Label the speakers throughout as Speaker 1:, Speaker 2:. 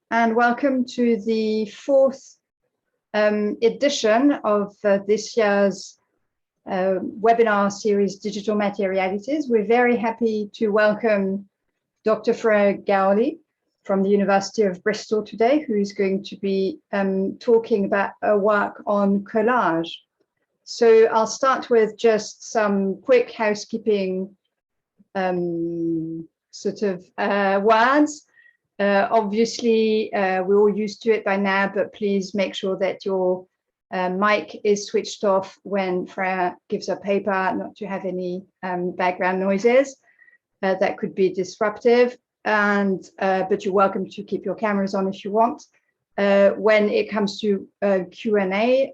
Speaker 1: and welcome to the fourth edition of this year's webinar series, Digital Materialities. We're very happy to welcome Dr. Freya Gowrley from the University of Bristol today, who is going to be talking about a work on collage. So I'll start with just some quick housekeeping words. Obviously, we're all used to it by now, but please make sure that your mic is switched off when Freya gives her paper, not to have any background noises that could be disruptive. And but you're welcome to keep your cameras on if you want. When it comes to Q&A,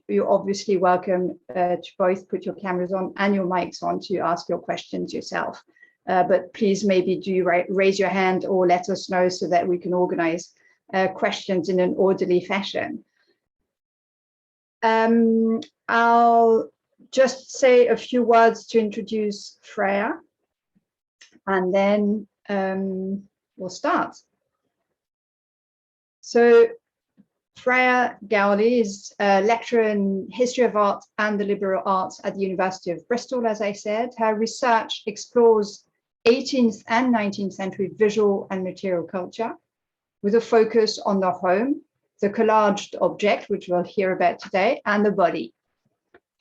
Speaker 1: you're obviously welcome to both put your cameras on and your mics on to ask your questions yourself. But please maybe do raise your hand or let us know so that we can organize questions in an orderly fashion. I'll just say a few words to introduce Freya, and then we'll start. So Freya Gowrley is a lecturer in history of art and the liberal arts at the University of Bristol, as I said. Her research explores 18th and 19th century visual and material culture with a focus on the home, the collaged object, which we'll hear about today, and the body.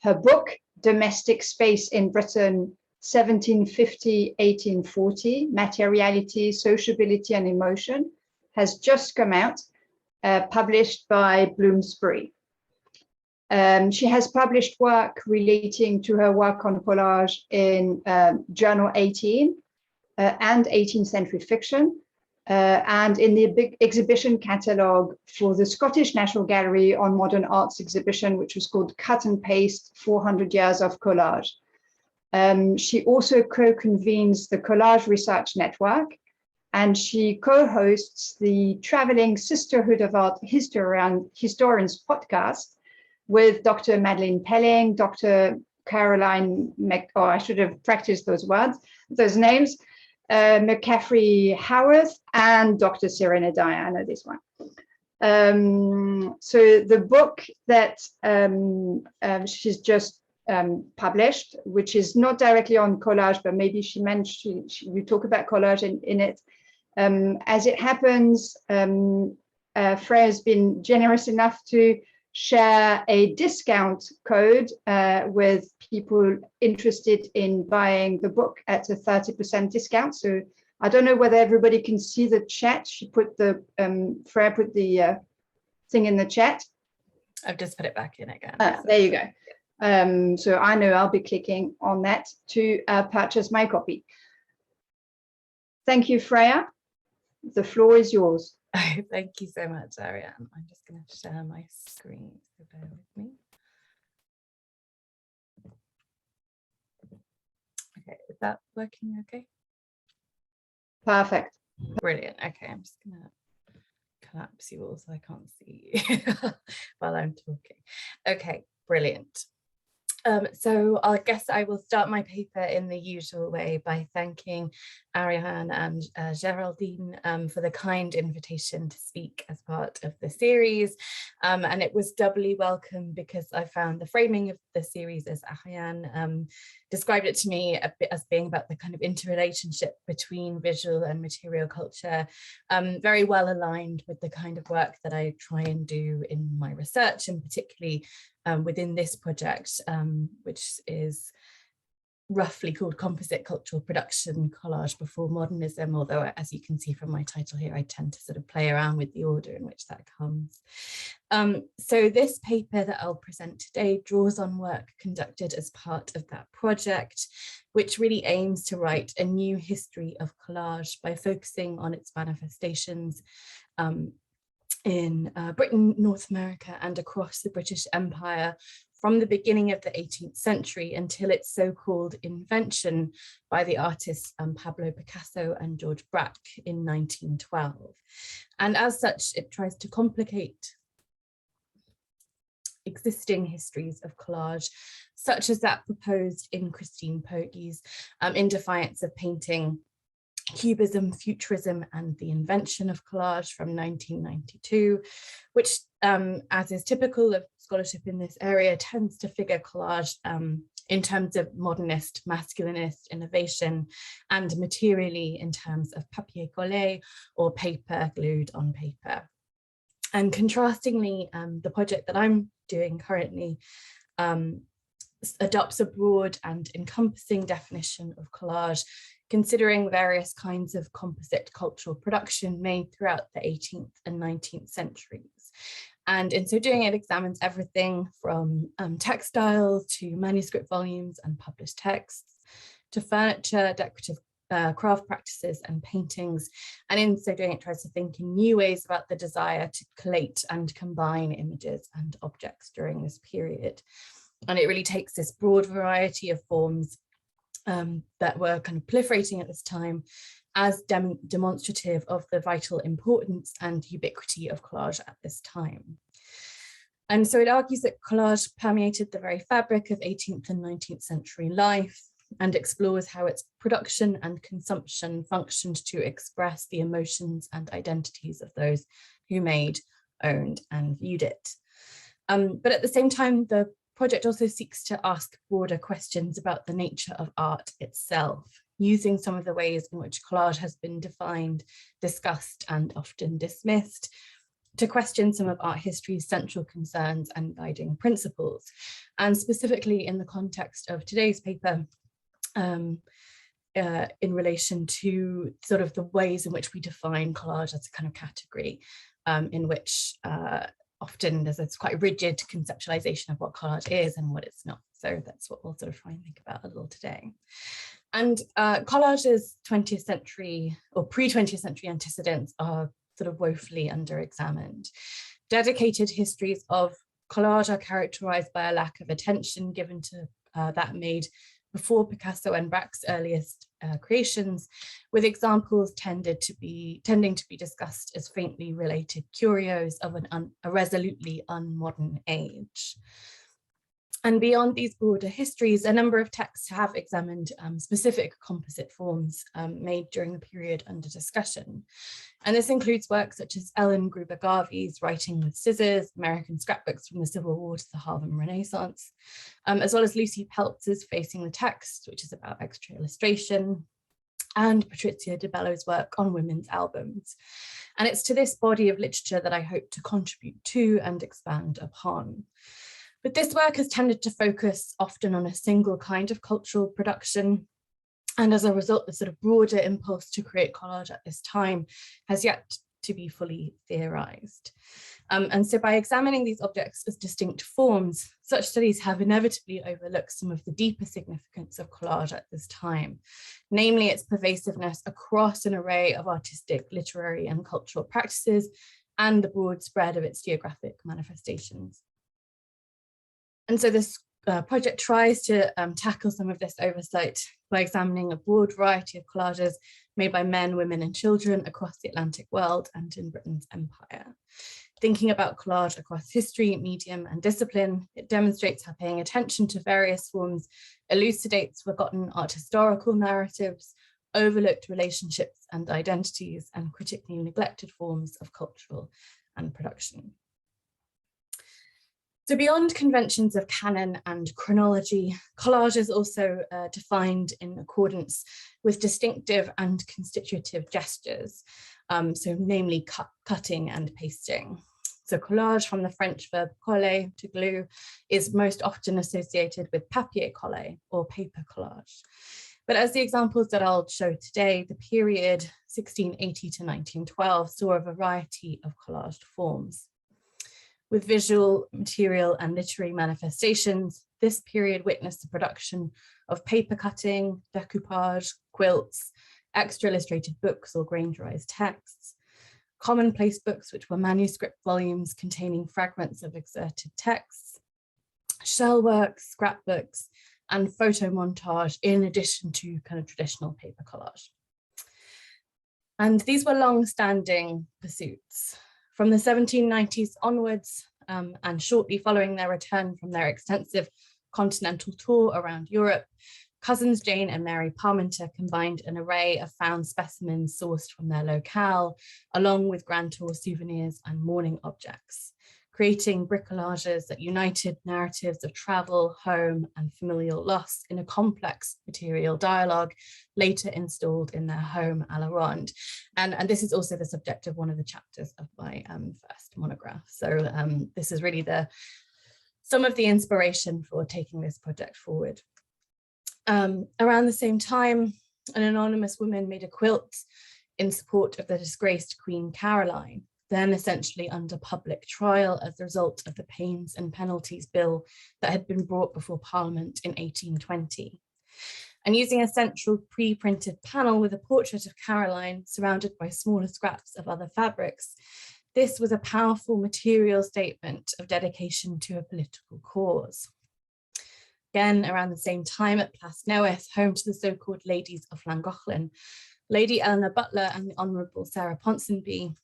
Speaker 1: Her book, Domestic Space in Britain, 1750-1840, Materialities, Sociability and Emotion, has just come out, published by Bloomsbury. She has published work relating to her work on collage in Journal 18 and 18th century fiction, and in the big exhibition catalogue for the Scottish National Gallery on Modern Arts exhibition, which was called Cut and Paste, 400 Years of Collage. She also co-convenes the Collage Research Network, and she co-hosts the Traveling Sisterhood of Art Historians podcast with Dr. Madeleine Pelling, Dr. Caroline I should have practiced those names, McCaffrey Howarth, and Dr. Serena Dyer. I know this one. So the book that she's just published, which is not directly on collage, but maybe she mentioned we talk about collage in it. As it happens, Freya has been generous enough to share a discount code with people interested in buying the book at a 30% discount. So I don't know whether everybody can see the chat. She put the Freya put the thing in the chat.
Speaker 2: I've just put it back in again.
Speaker 1: There you go. So I know I'll be clicking on that to purchase my copy. Thank you, Freya. The floor is yours.
Speaker 2: Thank you so much, Ariane. I'm just going to share my screen, so bear with me. Okay, is that working okay?
Speaker 1: Perfect.
Speaker 2: Brilliant. Okay, I'm just going to collapse you all so I can't see you while I'm talking. Okay, brilliant. So I guess I will start my paper in the usual way by thanking Ariane and Geraldine for the kind invitation to speak as part of the series. And it was doubly welcome because I found the framing of the series, as Ariane described it to me, a bit as being about the kind of interrelationship between visual and material culture, very well aligned with the kind of work that I try and do in my research, and particularly within this project, which is roughly called Composite Cultural Production, Collage Before Modernism, although as you can see from my title here, I tend to sort of play around with the order in which that comes. So this paper that I'll present today draws on work conducted as part of that project, which really aims to write a new history of collage by focusing on its manifestations in Britain, North America, and across the British Empire from the beginning of the 18th century until its so-called invention by the artists Pablo, Picasso and George Braque in 1912. And as such, it tries to complicate existing histories of collage, such as that proposed in Christine Pogge's In Defiance of Painting, Cubism, Futurism, and the Invention of Collage from 1992, which, as is typical of scholarship in this area, tends to figure collage in terms of modernist, masculinist innovation, and materially in terms of papier collé, or paper glued on paper. And contrastingly, the project that I'm doing currently adopts a broad and encompassing definition of collage, considering various kinds of composite cultural production made throughout the 18th and 19th centuries. And in so doing, it examines everything from textiles to manuscript volumes and published texts, to furniture, decorative craft practices, and paintings. And in so doing, it tries to think in new ways about the desire to collate and combine images and objects during this period. And it really takes this broad variety of forms that were kind of proliferating at this time as demonstrative of the vital importance and ubiquity of collage at this time. And so it argues that collage permeated the very fabric of 18th and 19th century life, and explores how its production and consumption functioned to express the emotions and identities of those who made, owned, and viewed it. But at the same time, the project also seeks to ask broader questions about the nature of art itself, using some of the ways in which collage has been defined, discussed, and often dismissed, to question some of art history's central concerns and guiding principles. And specifically in the context of today's paper, in relation to sort of the ways in which we define collage as a kind of category, in which often there's a quite rigid conceptualization of what collage is and what it's not. So that's what we'll sort of try and think about a little today. And collage's 20th century or pre-20th century antecedents are sort of woefully under-examined. Dedicated histories of collage are characterized by a lack of attention given to that made before Picasso and Braque's earliest creations, with examples tending to be discussed as faintly related curios of a resolutely unmodern age. And beyond these broader histories, a number of texts have examined specific composite forms made during the period under discussion. And this includes works such as Ellen Gruber-Garvey's Writing with Scissors, American Scrapbooks from the Civil War to the Harlem Renaissance, as well as Lucy Peltz's Facing the Text, which is about extra illustration, and Patrizia de Bello's work on women's albums. And it's to this body of literature that I hope to contribute to and expand upon. But this work has tended to focus often on a single kind of cultural production. And as a result, the sort of broader impulse to create collage at this time has yet to be fully theorized. And so by examining these objects as distinct forms, such studies have inevitably overlooked some of the deeper significance of collage at this time, namely its pervasiveness across an array of artistic, literary, and cultural practices, and the broad spread of its geographic manifestations. And so this project tries to tackle some of this oversight by examining a broad variety of collages made by men, women, and children across the Atlantic world and in Britain's empire. Thinking about collage across history, medium, and discipline, it demonstrates how paying attention to various forms elucidates forgotten art historical narratives, overlooked relationships and identities, and critically neglected forms of cultural and production. So beyond conventions of canon and chronology, collage is also defined in accordance with distinctive and constitutive gestures, so namely cutting and pasting. So collage, from the French verb coller, to glue, is most often associated with papier collé or paper collage. But as the examples that I'll show today, the period 1680 to 1912 saw a variety of collaged forms. With visual, material, and literary manifestations, this period witnessed the production of paper cutting, decoupage, quilts, extra illustrated books or grangerized texts, commonplace books, which were manuscript volumes containing fragments of excerpted texts, shell work, scrapbooks, and photo montage, in addition to kind of traditional paper collage. And these were long-standing pursuits. From the 1790s onwards, and shortly following their return from their extensive continental tour around Europe, Cousins Jane and Mary Parminter combined an array of found specimens sourced from their locale, along with grand tour souvenirs and mourning objects, creating bricolages that united narratives of travel, home, and familial loss in a complex material dialogue, later installed in their home Allarond. And this is also the subject of one of the chapters of my first monograph. So this is really some of the inspiration for taking this project forward. Around the same time, an anonymous woman made a quilt in support of the disgraced Queen Caroline, then essentially under public trial as a result of the Pains and Penalties Bill that had been brought before Parliament in 1820. And using a central pre-printed panel with a portrait of Caroline surrounded by smaller scraps of other fabrics, this was a powerful material statement of dedication to a political cause. Again, around the same time at Plas Newydd, home to the so-called Ladies of Llangollen, Lady Eleanor Butler and the Honourable Sarah Ponsonby,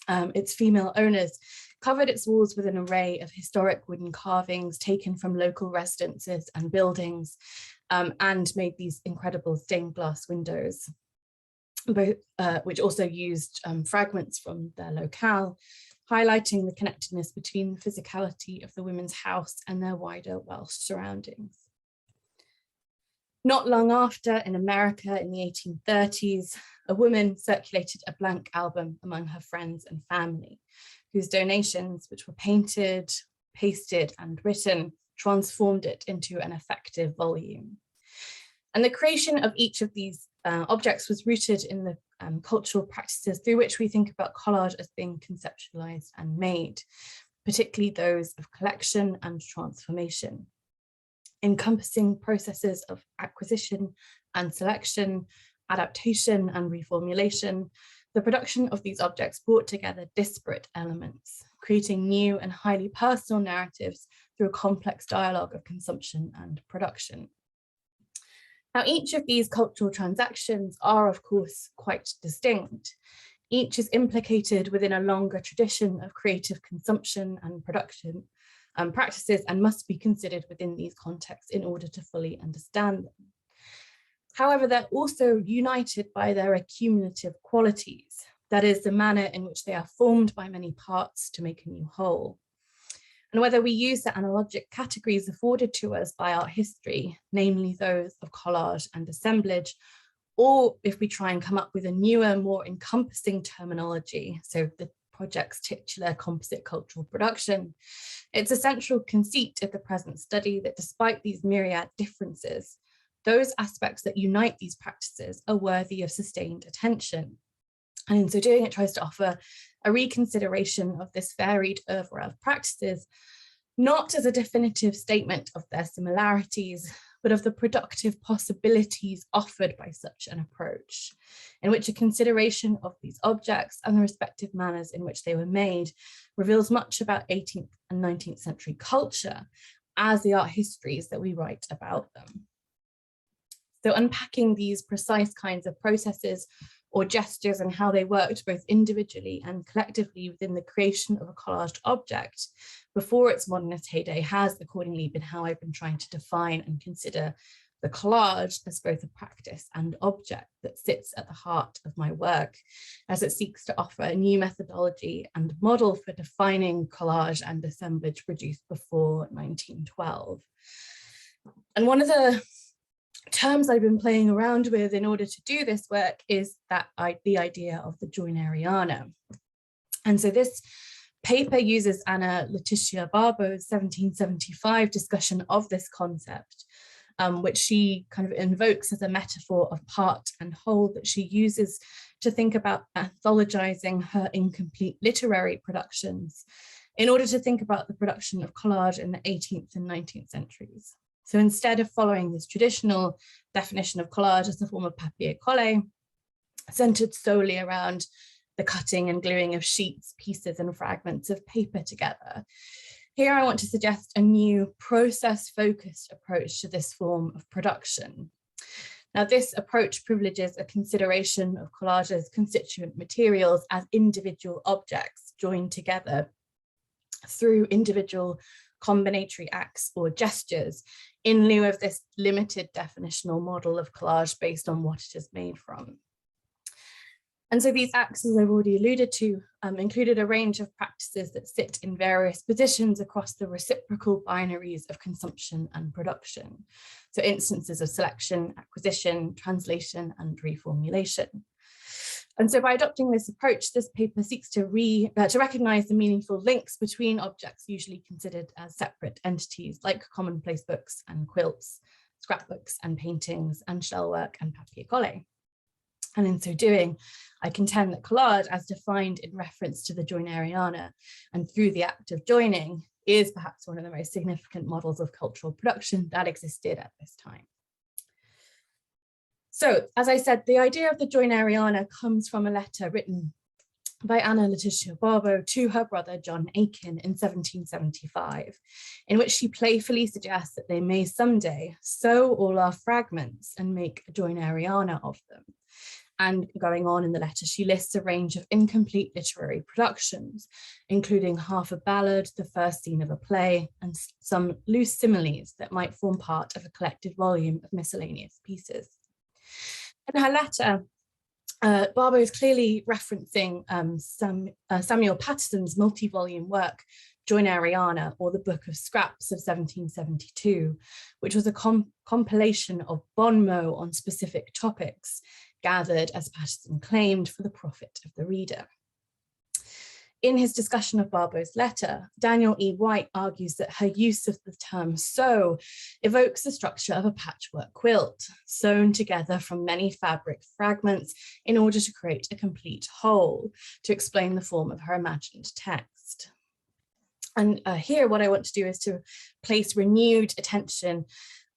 Speaker 2: its female owners, covered its walls with an array of historic wooden carvings taken from local residences and buildings, and made these incredible stained glass windows, both, which also used fragments from their locale, highlighting the connectedness between the physicality of the women's house and their wider Welsh surroundings. Not long after, in America in the 1830s, a woman circulated a blank album among her friends and family, whose donations, which were painted, pasted, and written, transformed it into an effective volume. And the creation of each of these objects was rooted in the cultural practices through which we think about collage as being conceptualized and made, particularly those of collection and transformation, encompassing processes of acquisition and selection, adaptation and reformulation. The production of these objects brought together disparate elements, creating new and highly personal narratives through a complex dialogue of consumption and production. Now, each of these cultural transactions are, of course, quite distinct. Each is implicated within a longer tradition of creative consumption and production practices and must be considered within these contexts in order to fully understand them. However, they're also united by their accumulative qualities, that is, the manner in which they are formed by many parts to make a new whole. And whether we use the analogic categories afforded to us by art history, namely those of collage and assemblage, or if we try and come up with a newer, more encompassing terminology, so the project's titular composite cultural production, it's a central conceit of the present study that despite these myriad differences, those aspects that unite these practices are worthy of sustained attention. And in so doing, it tries to offer a reconsideration of this varied oeuvre of practices, not as a definitive statement of their similarities, but of the productive possibilities offered by such an approach, in which a consideration of these objects and the respective manners in which they were made reveals much about 18th and 19th century culture as the art histories that we write about them. So unpacking these precise kinds of processes or gestures and how they worked both individually and collectively within the creation of a collaged object before its modernist heyday has accordingly been how I've been trying to define and consider the collage as both a practice and object that sits at the heart of my work, as it seeks to offer a new methodology and model for defining collage and assemblage produced before 1912. And one of the terms I've been playing around with in order to do this work is the idea of the Joinariana. And so this paper uses Anna Letitia Barbo's 1775 discussion of this concept, which she kind of invokes as a metaphor of part and whole that she uses to think about anthologizing her incomplete literary productions in order to think about the production of collage in the 18th and 19th centuries. So instead of following this traditional definition of collage as a form of papier-collé, centered solely around the cutting and gluing of sheets, pieces, and fragments of paper together, here I want to suggest a new process-focused approach to this form of production. Now, this approach privileges a consideration of collage's constituent materials as individual objects joined together through individual combinatory acts or gestures in lieu of this limited definitional model of collage based on what it is made from. And so these acts, as I've already alluded to, included a range of practices that sit in various positions across the reciprocal binaries of consumption and production. So instances of selection, acquisition, translation, and reformulation. And so by adopting this approach, this paper seeks to recognize the meaningful links between objects usually considered as separate entities, like commonplace books and quilts, scrapbooks and paintings, and shellwork and papier-collé. And in so doing, I contend that collage, as defined in reference to the Joinariana and through the act of joining, is perhaps one of the most significant models of cultural production that existed at this time. So, as I said, the idea of the Joinariana comes from a letter written by Anna Letitia Barbo to her brother John Aiken in 1775, in which she playfully suggests that they may someday sew all our fragments and make a Joinariana of them. And going on in the letter, she lists a range of incomplete literary productions, including half a ballad, the first scene of a play, and some loose similes that might form part of a collected volume of miscellaneous pieces. In her letter, Barbo is clearly referencing Samuel Patterson's multi-volume work, Joinariana, or the Book of Scraps of 1772, which was a compilation of bon mots on specific topics, gathered, as Patterson claimed, for the profit of the reader. In his discussion of Barbo's letter, Daniel E. White argues that her use of the term sew evokes the structure of a patchwork quilt, sewn together from many fabric fragments in order to create a complete whole, to explain the form of her imagined text. And here what I want to do is to place renewed attention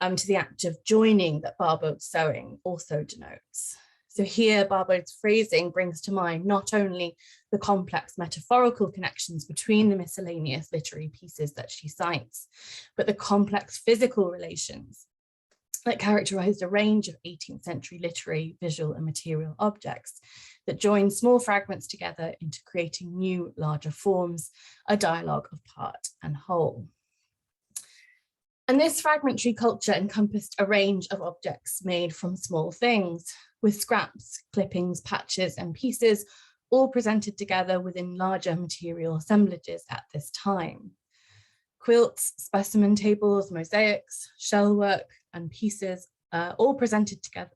Speaker 2: to the act of joining that Barbo's sewing also denotes. So here, Barbo's phrasing brings to mind not only the complex metaphorical connections between the miscellaneous literary pieces that she cites, but the complex physical relations that characterized a range of 18th century literary, visual, and material objects that join small fragments together into creating new, larger forms, a dialogue of part and whole. And this fragmentary culture encompassed a range of objects made from small things, with scraps, clippings, patches, and pieces all presented together within larger material assemblages at this time. Quilts, specimen tables, mosaics, shellwork, and pieces all presented together,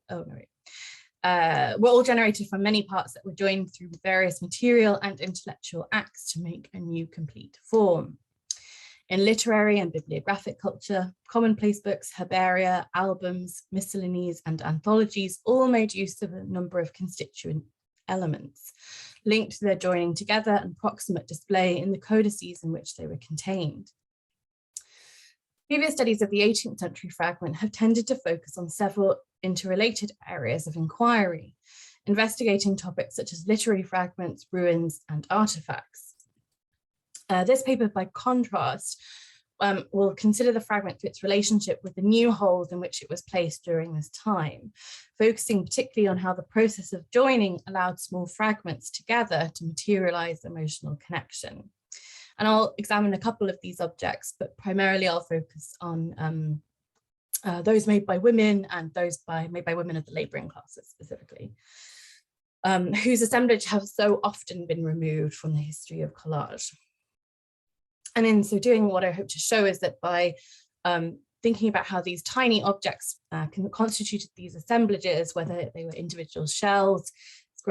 Speaker 2: were all generated from many parts that were joined through various material and intellectual acts to make a new complete form. In literary and bibliographic culture, commonplace books, herbaria, albums, miscellanies, and anthologies all made use of a number of constituent elements, linked to their joining together and proximate display in the codices in which they were contained. Previous studies of the 18th century fragment have tended to focus on several interrelated areas of inquiry, investigating topics such as literary fragments, ruins, and artifacts. This paper, by contrast, will consider the fragment to its relationship with the new wholes in which it was placed during this time, focusing particularly on how the process of joining allowed small fragments together to materialize emotional connection. And I'll examine a couple of these objects, but primarily I'll focus on those made by women and those made by women of the labouring classes specifically, whose assemblage have so often been removed from the history of collage. And in so doing, what I hope to show is that by thinking about how these tiny objects constituted these assemblages, whether they were individual shells,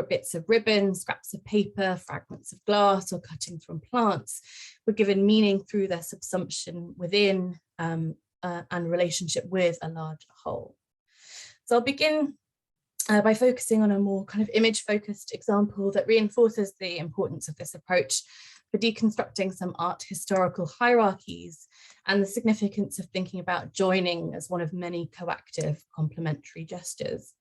Speaker 2: bits of ribbon, scraps of paper, fragments of glass, or cuttings from plants, were given meaning through their subsumption within and relationship with a larger whole. So I'll begin by focusing on a more kind of image-focused example that reinforces the importance of this approach for deconstructing some art historical hierarchies and the significance of thinking about joining as one of many coactive complementary gestures.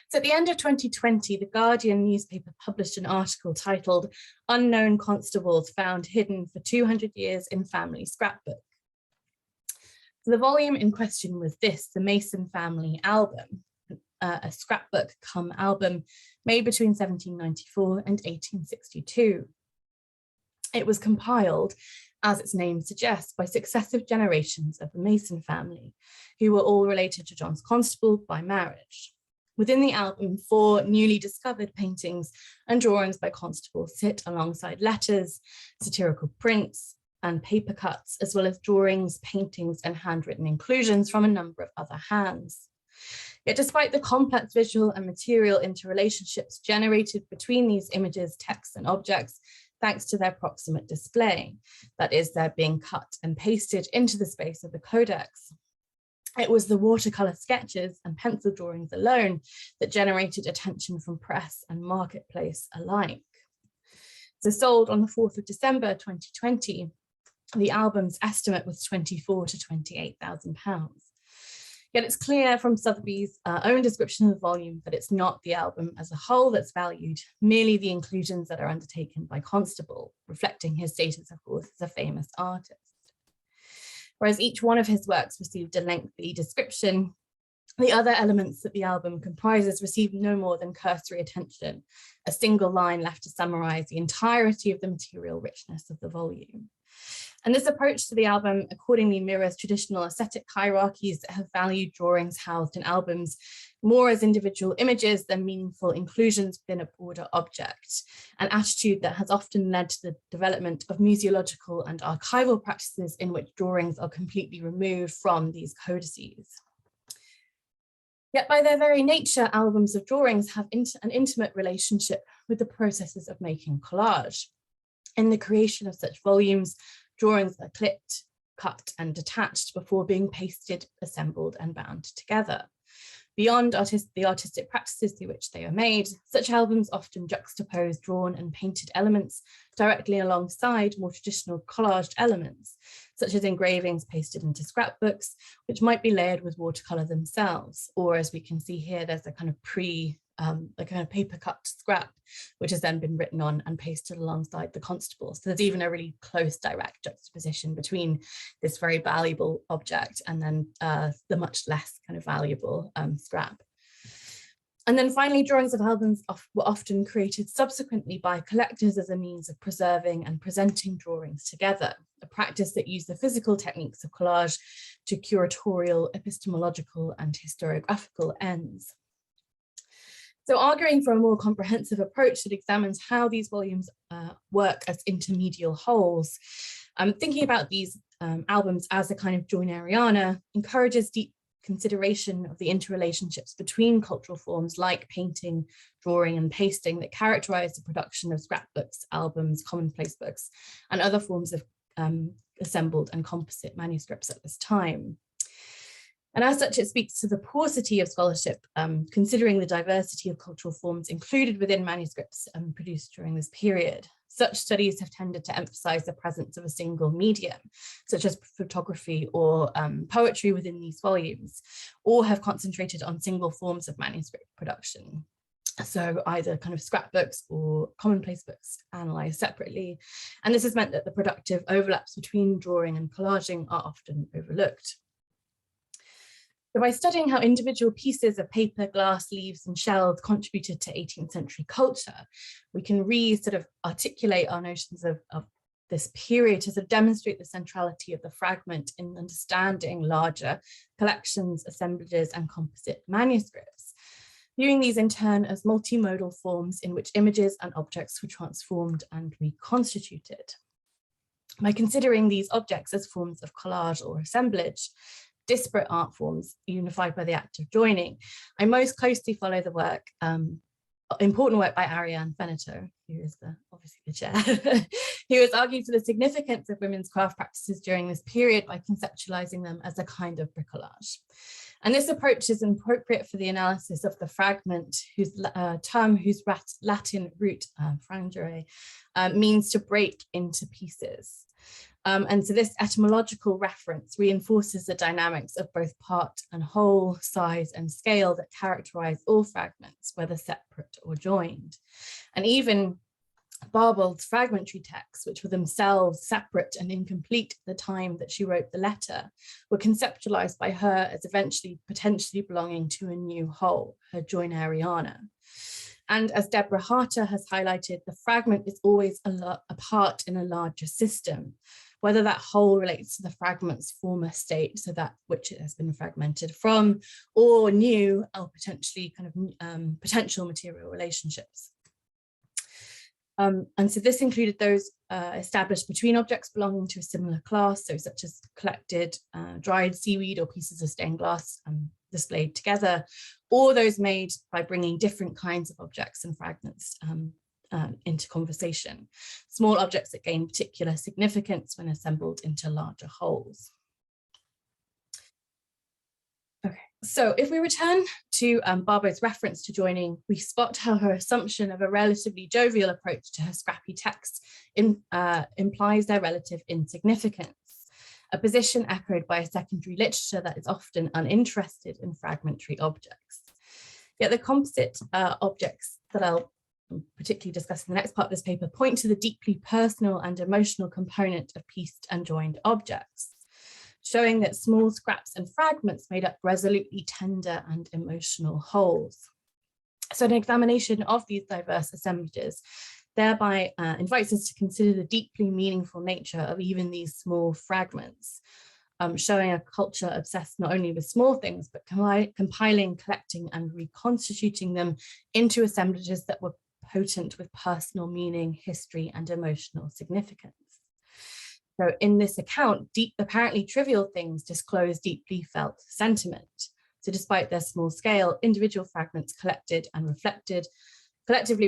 Speaker 2: So at the end of 2020, The Guardian newspaper published an article titled "Unknown Constables Found Hidden for 200 Years in Family Scrapbook." So the volume in question was this, the Mason Family Album, a scrapbook cum album made between 1794 and 1862. It was compiled as its name suggests, by successive generations of the Mason family, who were all related to John Constable by marriage. Within the album, 4 newly discovered paintings and drawings by Constable sit alongside letters, satirical prints, and paper cuts, as well as drawings, paintings, and handwritten inclusions from a number of other hands. Yet despite the complex visual and material interrelationships generated between these images, texts, and objects, thanks to their proximate display, that is, their being cut and pasted into the space of the codex, it was the watercolor sketches and pencil drawings alone that generated attention from press and marketplace alike. So sold on the 4th of December 2020, the album's estimate was £24,000 to £28,000. Yet it's clear from Sotheby's own description of the volume that it's not the album as a whole that's valued, merely the inclusions that are undertaken by Constable, reflecting his status, of course, as a famous artist. Whereas each one of his works received a lengthy description, the other elements that the album comprises received no more than cursory attention, a single line left to summarize the entirety of the material richness of the volume. And this approach to the album accordingly mirrors traditional aesthetic hierarchies that have valued drawings housed in albums more as individual images than meaningful inclusions within a broader object, an attitude that has often led to the development of museological and archival practices in which drawings are completely removed from these codices. Yet by their very nature, albums of drawings have an intimate relationship with the processes of making collage. In the creation of such volumes, drawings are clipped, cut, and detached before being pasted, assembled, and bound together. Beyond the artistic practices through which they are made, such albums often juxtapose drawn and painted elements directly alongside more traditional collaged elements, such as engravings pasted into scrapbooks, which might be layered with watercolor themselves, or as we can see here, there's a kind of paper cut scrap, which has then been written on and pasted alongside the Constable. So there's even a really close direct juxtaposition between this very valuable object and then the much less kind of valuable scrap. And then finally, drawings of albums were often created subsequently by collectors as a means of preserving and presenting drawings together, a practice that used the physical techniques of collage to curatorial, epistemological, and historiographical ends. So arguing for a more comprehensive approach that examines how these volumes work as intermedial wholes, thinking about these albums as a kind of Joinariana encourages deep consideration of the interrelationships between cultural forms like painting, drawing, and pasting that characterize the production of scrapbooks, albums, commonplace books, and other forms of assembled and composite manuscripts at this time. And as such, it speaks to the paucity of scholarship, considering the diversity of cultural forms included within manuscripts produced during this period. Such studies have tended to emphasize the presence of a single medium, such as photography or poetry within these volumes, or have concentrated on single forms of manuscript production. So either kind of scrapbooks or commonplace books analysed separately. And this has meant that the productive overlaps between drawing and collaging are often overlooked. So by studying how individual pieces of paper, glass, leaves, and shells contributed to 18th century culture, we can sort of articulate our notions of this period to sort of demonstrate the centrality of the fragment in understanding larger collections, assemblages, and composite manuscripts, viewing these in turn as multimodal forms in which images and objects were transformed and reconstituted. By considering these objects as forms of collage or assemblage, disparate art forms unified by the act of joining, I most closely follow the work, important work by Ariane Veneto, who is obviously the chair, who has argued for the significance of women's craft practices during this period by conceptualizing them as a kind of bricolage. And this approach is appropriate for the analysis of the fragment, whose Latin root, frangere, means to break into pieces. And so this etymological reference reinforces the dynamics of both part and whole, size and scale that characterize all fragments, whether separate or joined. And even Barbauld's fragmentary texts, which were themselves separate and incomplete at the time that she wrote the letter, were conceptualized by her as eventually potentially belonging to a new whole, her Joinariana. And as Deborah Harter has highlighted, the fragment is always a part in a larger system, whether that whole relates to the fragment's former state, so that which it has been fragmented from, or new or potentially kind of potential material relationships. And so this included those established between objects belonging to a similar class, so such as collected dried seaweed or pieces of stained glass displayed together, or those made by bringing different kinds of objects and fragments into conversation, small objects that gain particular significance when assembled into larger wholes. Okay, so if we return to Barbara's reference to joining, we spot how her assumption of a relatively jovial approach to her scrappy texts implies their relative insignificance, a position echoed by a secondary literature that is often uninterested in fragmentary objects. Yet the composite objects that I'll particularly discuss in the next part of this paper point to the deeply personal and emotional component of pieced and joined objects, showing that small scraps and fragments made up resolutely tender and emotional wholes. So an examination of these diverse assemblages thereby invites us to consider the deeply meaningful nature of even these small fragments, showing a culture obsessed not only with small things, but compiling, collecting, and reconstituting them into assemblages that were potent with personal meaning, history, and emotional significance. So in this account, apparently trivial things disclose deeply felt sentiment. So despite their small scale, individual fragments collectively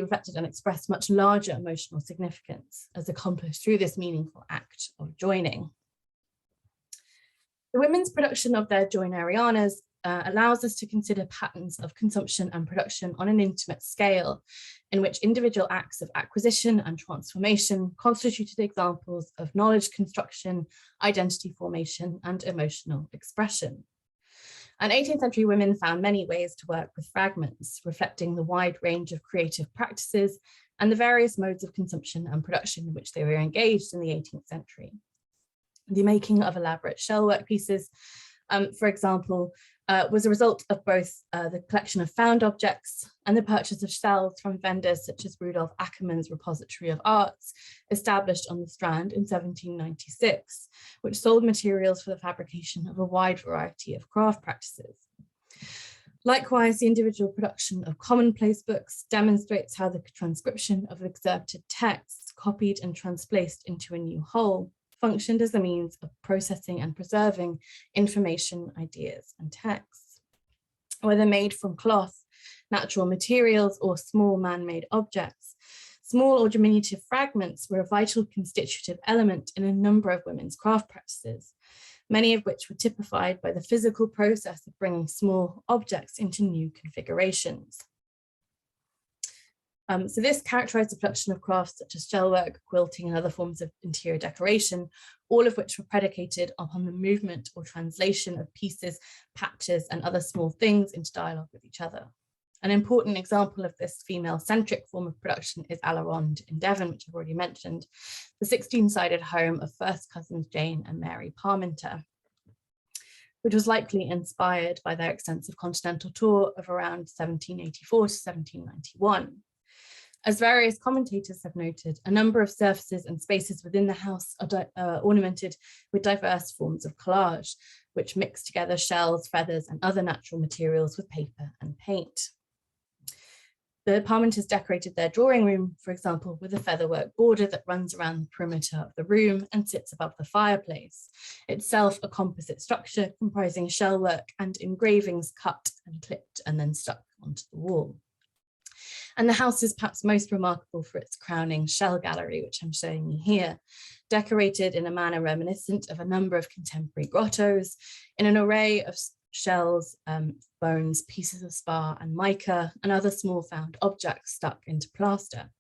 Speaker 2: reflected and expressed much larger emotional significance as accomplished through this meaningful act of joining. The women's production of their Joinarianas allows us to consider patterns of consumption and production on an intimate scale, in which individual acts of acquisition and transformation constituted examples of knowledge construction, identity formation, and emotional expression. And 18th century women found many ways to work with fragments, reflecting the wide range of creative practices and the various modes of consumption and production in which they were engaged in the 18th century. The making of elaborate shellwork pieces, for example, was a result of both the collection of found objects and the purchase of shells from vendors such as Rudolf Ackermann's Repository of Arts, established on the Strand in 1796, which sold materials for the fabrication of a wide variety of craft practices. Likewise, the individual production of commonplace books demonstrates how the transcription of excerpted texts, copied and transplaced into a new whole, functioned as a means of processing and preserving information, ideas, and texts. Whether made from cloth, natural materials, or small man-made objects, small or diminutive fragments were a vital constitutive element in a number of women's craft practices, many of which were typified by the physical process of bringing small objects into new configurations. So this characterized the production of crafts such as shellwork, quilting, and other forms of interior decoration, all of which were predicated upon the movement or translation of pieces, patches, and other small things into dialogue with each other. An important example of this female-centric form of production is Allarond in Devon, which I've already mentioned, the 16-sided home of first cousins Jane and Mary Parminter, which was likely inspired by their extensive continental tour of around 1784 to 1791. As various commentators have noted, a number of surfaces and spaces within the house are ornamented with diverse forms of collage, which mix together shells, feathers, and other natural materials with paper and paint. The Parminters decorated their drawing room, for example, with a featherwork border that runs around the perimeter of the room and sits above the fireplace, itself a composite structure comprising shellwork and engravings cut and clipped and then stuck onto the wall. And the house is perhaps most remarkable for its crowning shell gallery, which I'm showing you here, decorated in a manner reminiscent of a number of contemporary grottos, in an array of shells, bones, pieces of spar and mica, and other small found objects stuck into plaster.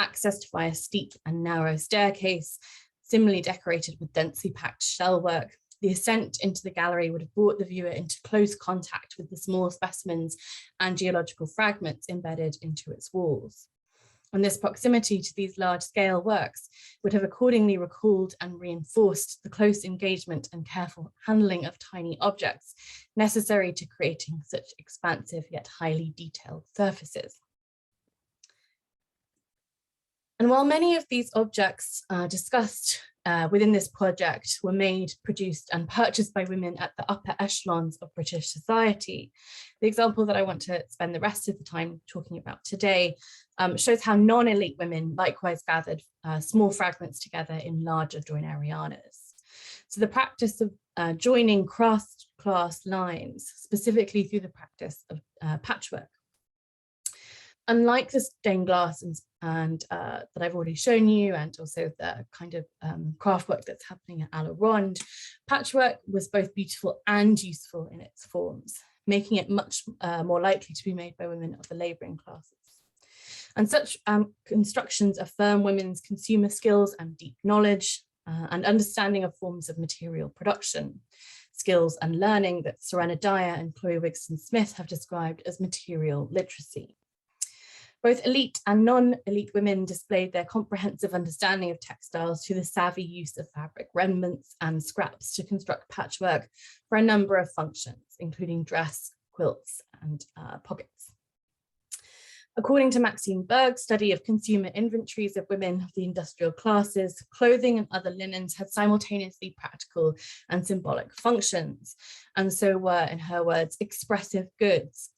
Speaker 2: Accessed by a steep and narrow staircase, similarly decorated with densely packed shellwork, the ascent into the gallery would have brought the viewer into close contact with the small specimens and geological fragments embedded into its walls. And this proximity to these large-scale works would have accordingly recalled and reinforced the close engagement and careful handling of tiny objects necessary to creating such expansive yet highly detailed surfaces. And while many of these objects discussed within this project were made, produced and purchased by women at the upper echelons of British society, the example that I want to spend the rest of the time talking about today shows how non-elite women likewise gathered small fragments together in larger joinarianas. So the practice of joining cross-class lines, specifically through the practice of patchwork. Unlike the stained glass and that I've already shown you, and also the kind of craft work that's happening at Allarond, patchwork was both beautiful and useful in its forms, making it much more likely to be made by women of the labouring classes. And such constructions affirm women's consumer skills and deep knowledge and understanding of forms of material production, skills and learning that Serena Dyer and Chloe Wigson Smith have described as material literacy. Both elite and non-elite women displayed their comprehensive understanding of textiles through the savvy use of fabric remnants and scraps to construct patchwork for a number of functions, including dress, quilts, and pockets. According to Maxine Berg's study of consumer inventories of women of the industrial classes, clothing and other linens had simultaneously practical and symbolic functions, and so were, in her words, expressive goods,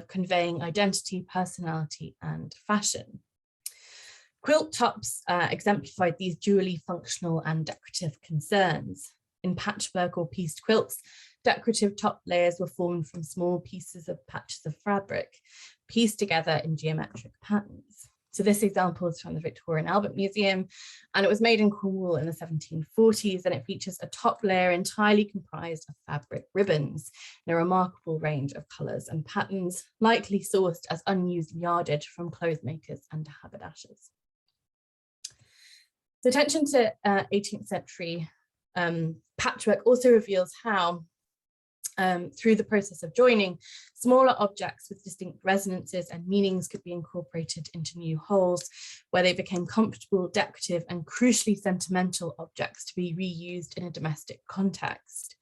Speaker 2: conveying identity, personality, and fashion. Quilt tops exemplified these dually functional and decorative concerns. In patchwork or pieced quilts, decorative top layers were formed from small pieces of patches of fabric, pieced together in geometric patterns. So this example is from the Victoria and Albert Museum, and it was made in Cornwall in the 1740s, and it features a top layer entirely comprised of fabric ribbons in a remarkable range of colours and patterns, likely sourced as unused yardage from clothes makers and haberdashers. So attention to 18th century patchwork also reveals how, through the process of joining, smaller objects with distinct resonances and meanings could be incorporated into new wholes, where they became comfortable, decorative, and crucially sentimental objects to be reused in a domestic context.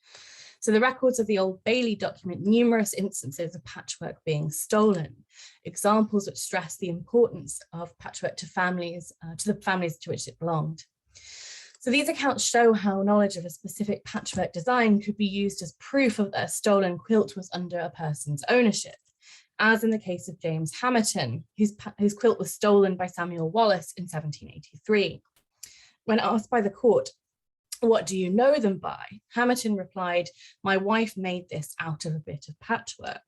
Speaker 2: So the records of the Old Bailey document numerous instances of patchwork being stolen, examples which stress the importance of patchwork to the families to which it belonged. So these accounts show how knowledge of a specific patchwork design could be used as proof of that a stolen quilt was under a person's ownership, as in the case of James Hamerton, whose quilt was stolen by Samuel Wallace in 1783. When asked by the court, "What do you know them by?" Hamerton replied, "My wife made this out of a bit of patchwork."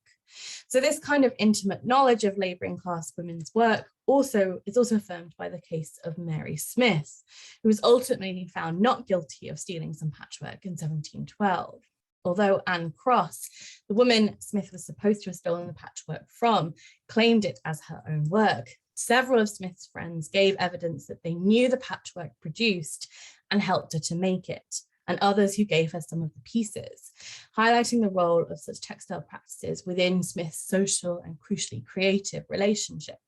Speaker 2: So this kind of intimate knowledge of labouring class women's work is also affirmed by the case of Mary Smith, who was ultimately found not guilty of stealing some patchwork in 1712. Although Anne Cross, the woman Smith was supposed to have stolen the patchwork from, claimed it as her own work, several of Smith's friends gave evidence that they knew the patchwork produced and helped her to make it, and others who gave her some of the pieces, highlighting the role of such textile practices within Smith's social and crucially creative relationships.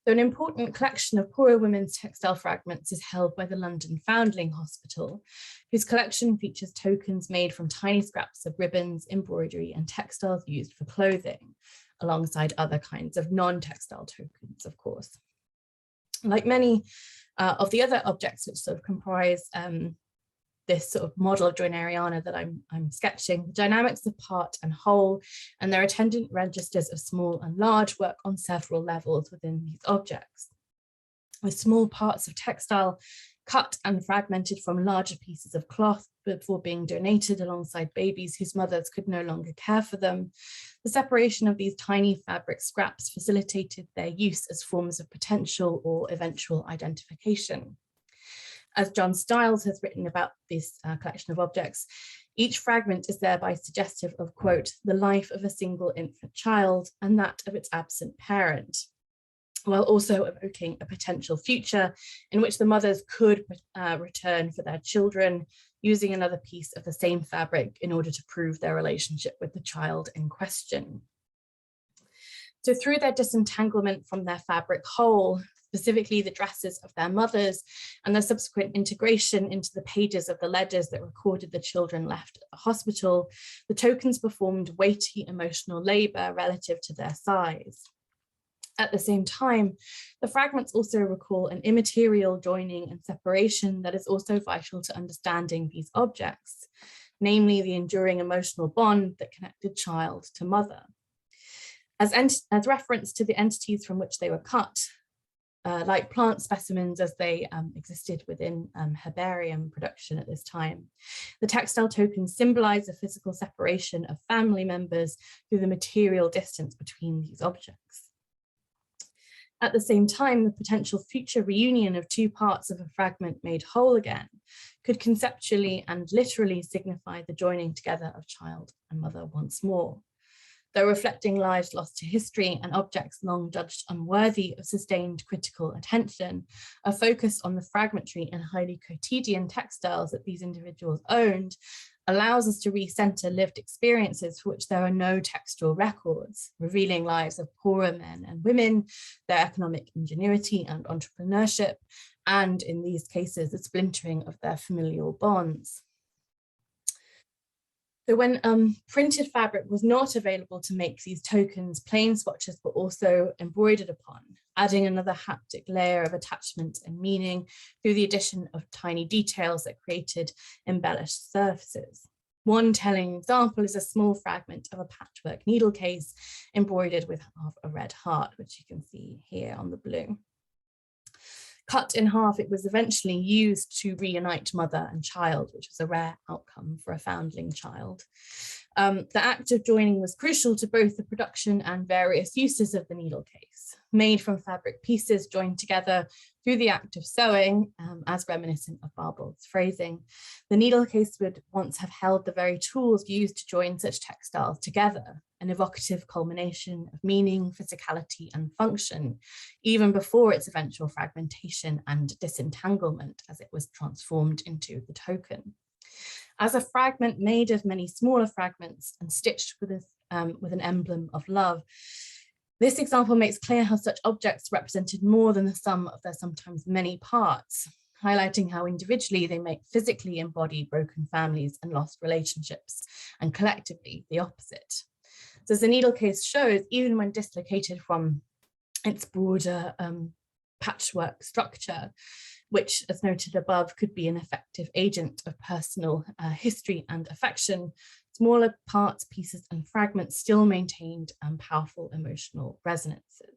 Speaker 2: So an important collection of poorer women's textile fragments is held by the London Foundling Hospital, whose collection features tokens made from tiny scraps of ribbons, embroidery, and textiles used for clothing, alongside other kinds of non-textile tokens, of course. Like many of the other objects which sort of comprise this sort of model of Joinariana that I'm sketching, the dynamics of part and whole and their attendant registers of small and large work on several levels within these objects, with small parts of textile cut and fragmented from larger pieces of cloth before being donated alongside babies whose mothers could no longer care for them. The separation of these tiny fabric scraps facilitated their use as forms of potential or eventual identification. As John Stiles has written about this collection of objects, each fragment is thereby suggestive of, quote, the life of a single infant child and that of its absent parent, while also evoking a potential future in which the mothers could return for their children, using another piece of the same fabric in order to prove their relationship with the child in question. So through their disentanglement from their fabric whole, specifically the dresses of their mothers, and the subsequent integration into the pages of the ledgers that recorded the children left at the hospital, the tokens performed weighty emotional labour relative to their size. At the same time, the fragments also recall an immaterial joining and separation that is also vital to understanding these objects, namely the enduring emotional bond that connected child to mother. As reference to the entities from which they were cut, like plant specimens as they existed within herbarium production at this time, the textile tokens symbolize a physical separation of family members through the material distance between these objects. At the same time, the potential future reunion of two parts of a fragment made whole again could conceptually and literally signify the joining together of child and mother once more. Though reflecting lives lost to history and objects long judged unworthy of sustained critical attention, a focus on the fragmentary and highly quotidian textiles that these individuals owned allows us to recenter lived experiences for which there are no textual records, revealing lives of poorer men and women, their economic ingenuity and entrepreneurship, and in these cases, the splintering of their familial bonds. So when printed fabric was not available to make these tokens, plain swatches were also embroidered upon, adding another haptic layer of attachment and meaning through the addition of tiny details that created embellished surfaces. One telling example is a small fragment of a patchwork needle case embroidered with half a red heart, which you can see here on the blue. Cut in half, it was eventually used to reunite mother and child, which was a rare outcome for a foundling child. The act of joining was crucial to both the production and various uses of the needle case, made from fabric pieces joined together through the act of sewing, as reminiscent of Barbara's phrasing. The needle case would once have held the very tools used to join such textiles together, an evocative culmination of meaning, physicality, and function, even before its eventual fragmentation and disentanglement as it was transformed into the token. As a fragment made of many smaller fragments and stitched with an emblem of love, this example makes clear how such objects represented more than the sum of their sometimes many parts, highlighting how individually they may physically embody broken families and lost relationships, and collectively the opposite. So as the needle case shows, even when dislocated from its broader patchwork structure, which, as noted above, could be an effective agent of personal history and affection, smaller parts, pieces, and fragments still maintained powerful emotional resonances.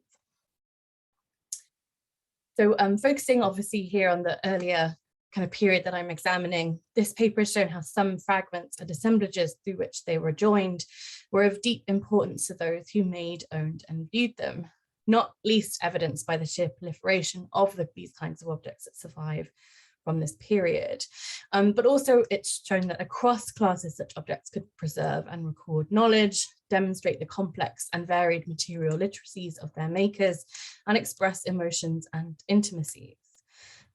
Speaker 2: So focusing obviously here on the earlier kind of period that I'm examining, this paper has shown how some fragments and assemblages through which they were joined were of deep importance to those who made, owned, and viewed them, not least evidenced by the sheer proliferation of these kinds of objects that survive from this period. But also it's shown that across classes, such objects could preserve and record knowledge, demonstrate the complex and varied material literacies of their makers, and express emotions and intimacies.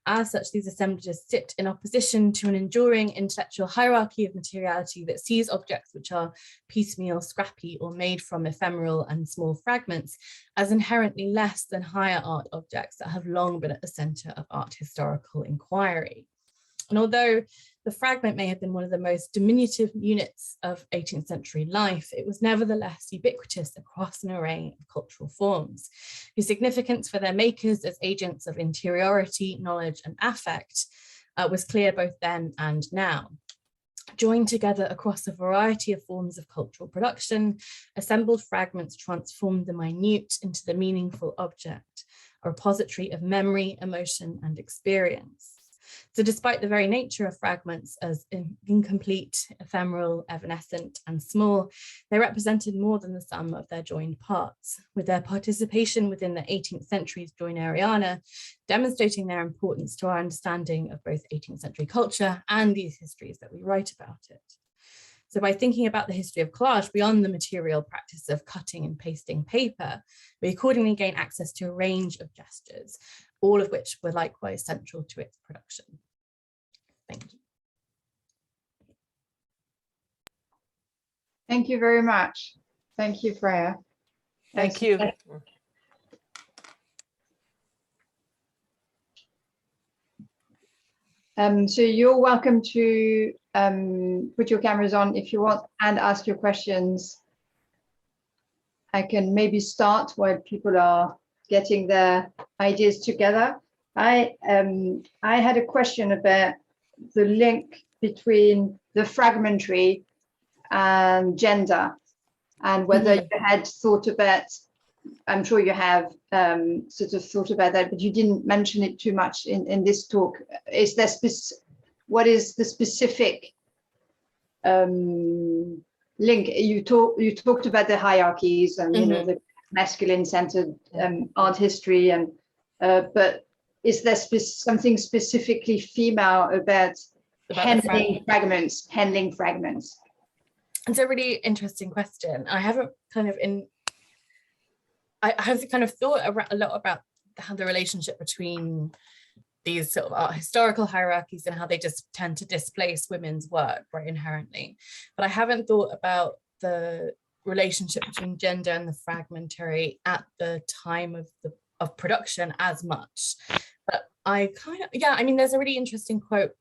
Speaker 2: As such, these assemblages sit in opposition to an enduring intellectual hierarchy of materiality that sees objects which are piecemeal, scrappy, or made from ephemeral and small fragments as inherently less than higher art objects that have long been at the center of art historical inquiry. And although the fragment may have been one of the most diminutive units of 18th century life, it was nevertheless ubiquitous across an array of cultural forms, whose significance for their makers as agents of interiority, knowledge, and affect was clear both then and now. Joined together across a variety of forms of cultural production, assembled fragments transformed the minute into the meaningful object, a repository of memory, emotion, and experience. So despite the very nature of fragments as incomplete, ephemeral, evanescent, and small, they represented more than the sum of their joined parts, with their participation within the 18th century's Joinariana demonstrating their importance to our understanding of both 18th century culture and these histories that we write about it. So by thinking about the history of collage beyond the material practice of cutting and pasting paper, we accordingly gain access to a range of gestures, all of which were likewise central to its production. Thank you.
Speaker 1: Thank you very much. Thank you, Freya.
Speaker 3: Thank you.
Speaker 1: So you're welcome to put your cameras on if you want and ask your questions. I can maybe start while people are getting their ideas together. I had a question about the link between the fragmentary and gender, and whether you had thought about, I'm sure you have sort of thought about that, but you didn't mention it too much in this talk. Is there what is the specific link? You talked about the hierarchies and you know, the masculine-centered art history, and but is there something specifically female about handling fragments?
Speaker 2: It's a really interesting question. I haven't I have kind of thought a lot about how the relationship between these sort of art historical hierarchies and how they just tend to displace women's work, right, inherently. But I haven't thought about the relationship between gender and the fragmentary at the time of production as much. But I kind of, yeah, I mean, there's a really interesting quote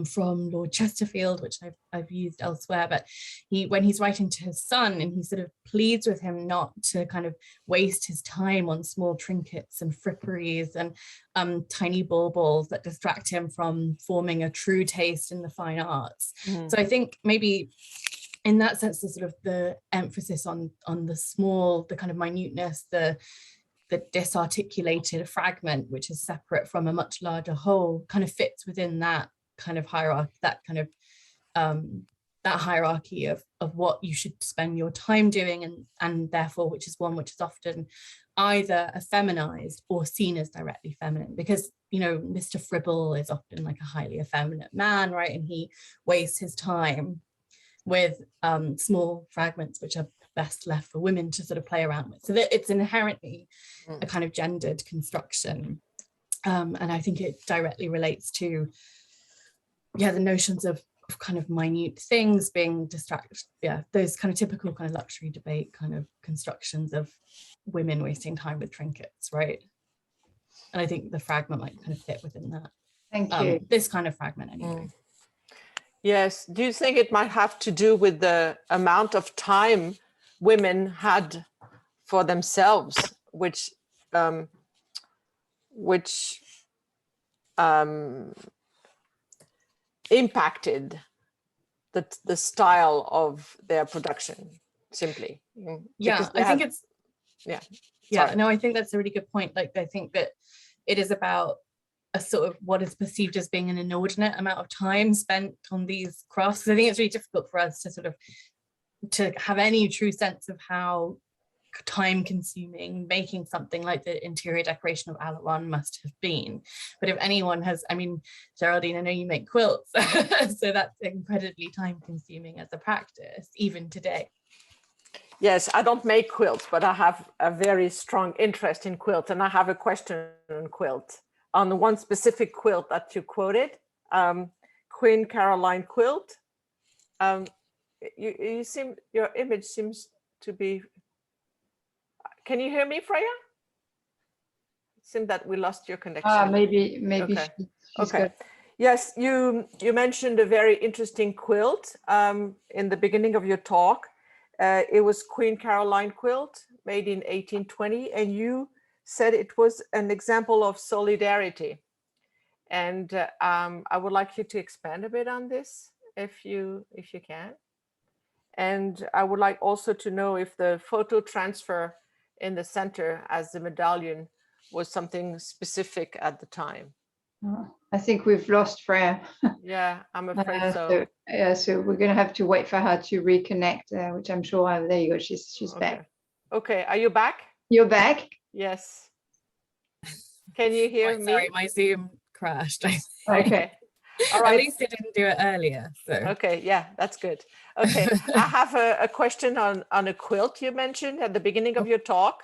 Speaker 2: from Lord Chesterfield, which I've used elsewhere, but when he's writing to his son, and he sort of pleads with him not to kind of waste his time on small trinkets and fripperies and tiny baubles that distract him from forming a true taste in the fine arts. So I think maybe in that sense, the sort of the emphasis on the small, the kind of minuteness, the disarticulated fragment, which is separate from a much larger whole, kind of fits within that kind of hierarchy, that kind of that hierarchy of what you should spend your time doing, and therefore which is often either effeminized or seen as directly feminine, because you know Mr. Fribble is often like a highly effeminate man, right, and he wastes his time with small fragments which are best left for women to sort of play around with. So that it's inherently a kind of gendered construction, and I think it directly relates to the notions of kind of minute things being distracted, those kind of typical kind of luxury debate kind of constructions of women wasting time with trinkets, right? And I think the fragment might kind of fit within that.
Speaker 1: Thank you.
Speaker 2: This kind of fragment anyway.
Speaker 3: Yes. Do you think it might have to do with the amount of time women had for themselves, which impacted the style of their production, simply?
Speaker 2: Yeah, I think it's,
Speaker 3: sorry.
Speaker 2: No, I think that's a really good point. Like, I think that it is about a sort of what is perceived as being an inordinate amount of time spent on these crafts. I think it's really difficult for us to sort of to have any true sense of how time consuming making something like the interior decoration of Allarond must have been. But if anyone has, I mean, Geraldine, I know you make quilts, so that's incredibly time consuming as a practice, even today.
Speaker 3: Yes, I don't make quilts, but I have a very strong interest in quilts, and I have a question on quilt. On the one specific quilt that you quoted, Queen Caroline quilt, you seem, your image seems to be. Can you hear me, Freya? It seemed that we lost your connection.
Speaker 1: Maybe
Speaker 3: Okay.
Speaker 1: she's good.
Speaker 3: Yes, you mentioned a very interesting quilt in the beginning of your talk. It was Queen Caroline quilt made in 1820, and you said it was an example of solidarity. And I would like you to expand a bit on this, if you can. And I would like also to know if the photo transfer in the center as the medallion was something specific at the time.
Speaker 1: I think we've lost Freya.
Speaker 3: Yeah, I'm afraid so.
Speaker 1: So we're going to have to wait for her to reconnect, which I'm sure, there you go, she's back.
Speaker 3: Okay, are you back?
Speaker 1: You're back?
Speaker 3: Yes. Can you hear me?
Speaker 2: Sorry, my Zoom crashed.
Speaker 1: Okay.
Speaker 3: All right.
Speaker 2: At least it didn't do it earlier. So.
Speaker 3: Okay, yeah, that's good. Okay, I have a question on a quilt you mentioned at the beginning of your talk,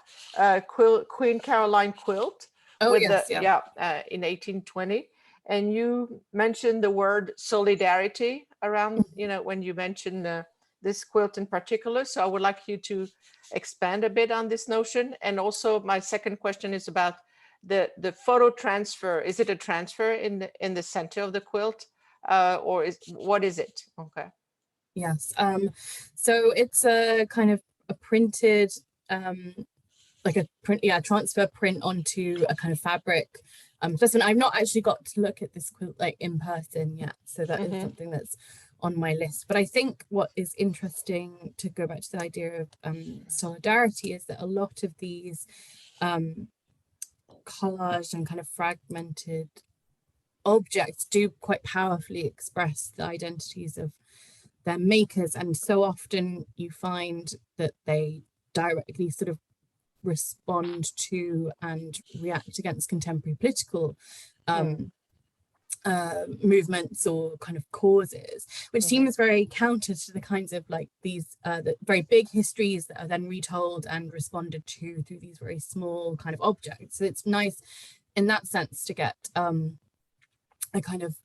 Speaker 3: Queen Caroline quilt.
Speaker 2: Oh, yes,
Speaker 3: in 1820. And you mentioned the word solidarity around, when you mentioned this quilt in particular. So I would like you to expand a bit on this notion. And also my second question is about the photo transfer. Is it a transfer in the center of the quilt, or what is it? Okay.
Speaker 2: Yes. So it's a kind of a printed like a print, transfer print onto a kind of fabric. Listen, I've not actually got to look at this quilt like in person yet, so that is something that's on my list. But I think what is interesting, to go back to the idea of solidarity, is that a lot of these collage and kind of fragmented objects do quite powerfully express the identities of their makers, and so often you find that they directly sort of respond to and react against contemporary political movements or kind of causes, which seems very counter to the kinds of like these the very big histories that are then retold and responded to through these very small kind of objects. So it's nice in that sense to get a kind of